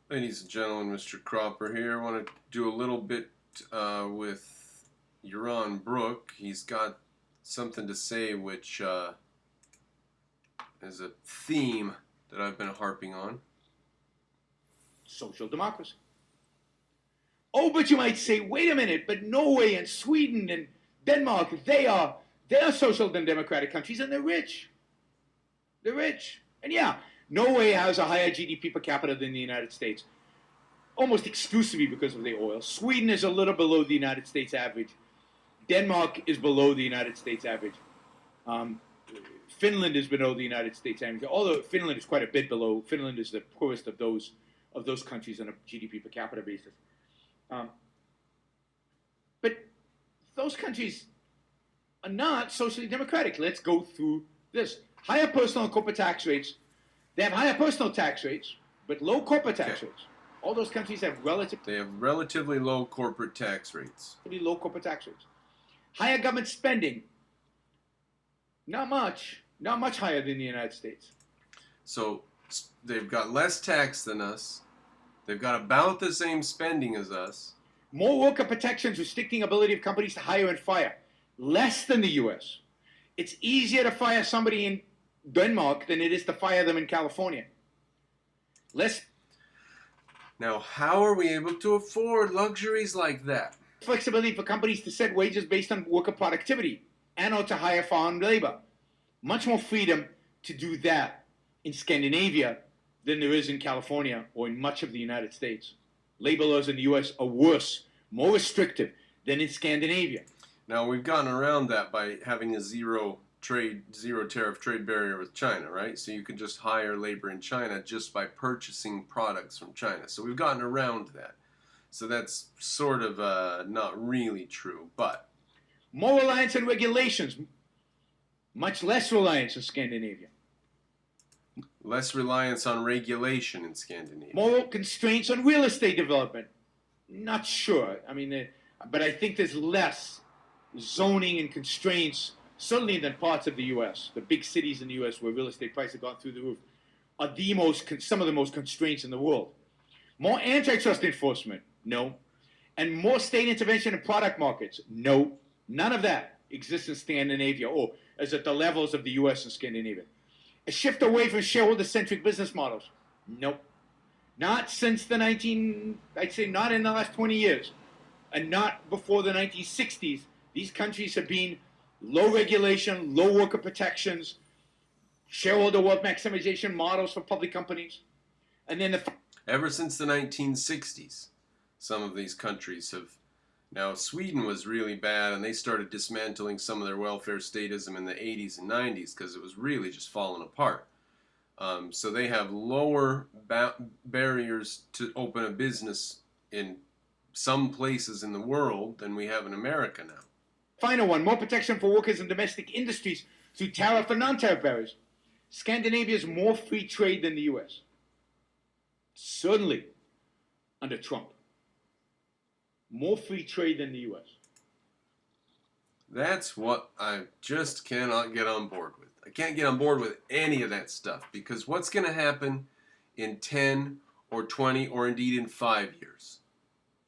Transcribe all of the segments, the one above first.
Ladies and gentlemen, Mr. Cropper here. I want to do a little bit with Yaron Brook. He's got something to say which is a theme that I've been harping on. Social democracy. Oh, but you might say, wait a minute, but Norway and Sweden and Denmark, they're social and democratic countries and they're rich. They're rich. And yeah, Norway has a higher GDP per capita than the United States, almost exclusively because of the oil. Sweden is a little below the United States average. Denmark is below the United States average. Finland is below the United States average, although Finland is quite a bit below. Finland is the poorest of those countries on a GDP per capita basis. But those countries are not socially democratic. Let's go through this. Higher personal and corporate tax rates. They have higher personal tax rates, but low corporate tax rates. All those countries have relatively low corporate tax rates. Low corporate tax rates. Higher government spending. Not much higher than the United States. So they've got less tax than us. They've got about the same spending as us. More worker protections restricting ability of companies to hire and fire. Less than the U.S. It's easier to fire somebody in Denmark than it is to fire them in California. Now, how are we able to afford luxuries like that? Flexibility for companies to set wages based on worker productivity and or to hire foreign labor. Much more freedom to do that in Scandinavia than there is in California or in much of the United States. Labor laws in the U.S. are worse, more restrictive than in Scandinavia. Now, we've gotten around that by having a zero tariff trade barrier with China, right? So you can just hire labor in China just by purchasing products from China. So we've gotten around that. So that's sort of not really true, but... More reliance on regulations, much less reliance in Scandinavia. Less reliance on regulation in Scandinavia. More constraints on real estate development. Not sure. But I think there's less zoning and constraints, certainly than parts of the U.S. The big cities in the U.S. where real estate prices have gone through the roof are some of the most constraints in the world. More antitrust enforcement? No. And more state intervention in product markets? No. None of that exists in Scandinavia or is at the levels of the U.S. and Scandinavia. A shift away from shareholder-centric business models? Nope. Not since I'd say not in the last 20 years, and not before the 1960s. These countries have been low regulation, low worker protections, shareholder wealth maximization models for public companies. And then ever since the 1960s, some of these countries have... Now, Sweden was really bad, and they started dismantling some of their welfare statism in the 80s and 90s because it was really just falling apart. So they have lower barriers to open a business in some places in the world than we have in America now. Final one, more protection for workers in domestic industries through tariff and non-tariff barriers. Scandinavia is more free trade than the U.S. Certainly under Trump. More free trade than the U.S. That's what I just cannot get on board with. I can't get on board with any of that stuff because what's going to happen in 10 or 20 or indeed in 5 years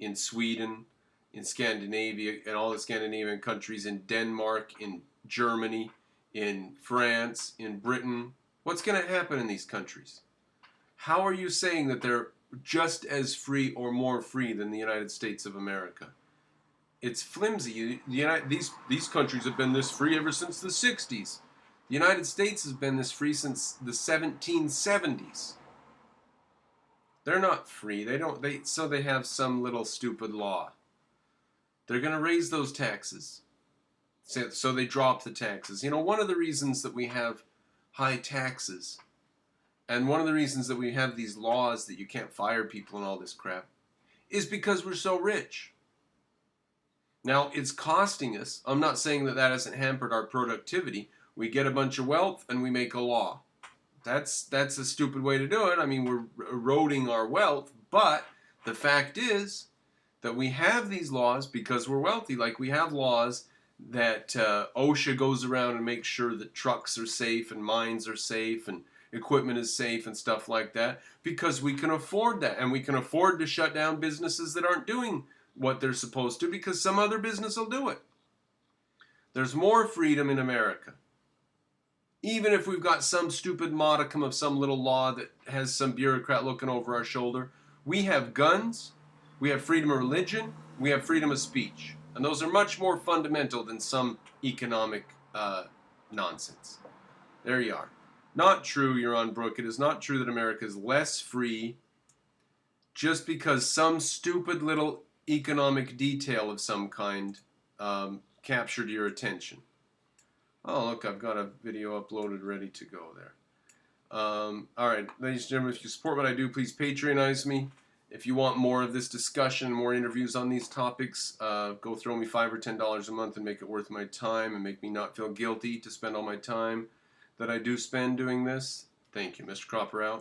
in Sweden, in Scandinavia, and all the Scandinavian countries, in Denmark, in Germany, in France, in Britain? What's going to happen in these countries? How are you saying that they're just as free or more free than the United States of America? It's flimsy. These countries have been this free ever since the 60s. The United States has been this free since the 1770s. They're not free. So they have some little stupid law. They're going to raise those taxes. So they drop the taxes. You know, one of the reasons that we have high taxes and one of the reasons that we have these laws that you can't fire people and all this crap is because we're so rich. Now, it's costing us. I'm not saying that hasn't hampered our productivity. We get a bunch of wealth and we make a law. That's a stupid way to do it. I mean, we're eroding our wealth, but the fact is that we have these laws because we're wealthy. Like we have laws that OSHA goes around and makes sure that trucks are safe and mines are safe and equipment is safe and stuff like that, because we can afford that, and we can afford to shut down businesses that aren't doing what they're supposed to, because some other business will do it. There's more freedom in America. Even if we've got some stupid modicum of some little law that has some bureaucrat looking over our shoulder, we have guns, we have freedom of religion, we have freedom of speech. And those are much more fundamental than some economic nonsense. There you are. Not true, Yaron Brook. It is not true that America is less free just because some stupid little economic detail of some kind captured your attention. Oh, look, I've got a video uploaded ready to go there. All right, ladies and gentlemen, if you support what I do, please patronize me. If you want more of this discussion, more interviews on these topics, go throw me $5 or $10 a month and make it worth my time and make me not feel guilty to spend all my time that I do spend doing this. Thank you. Mr. Cropper out.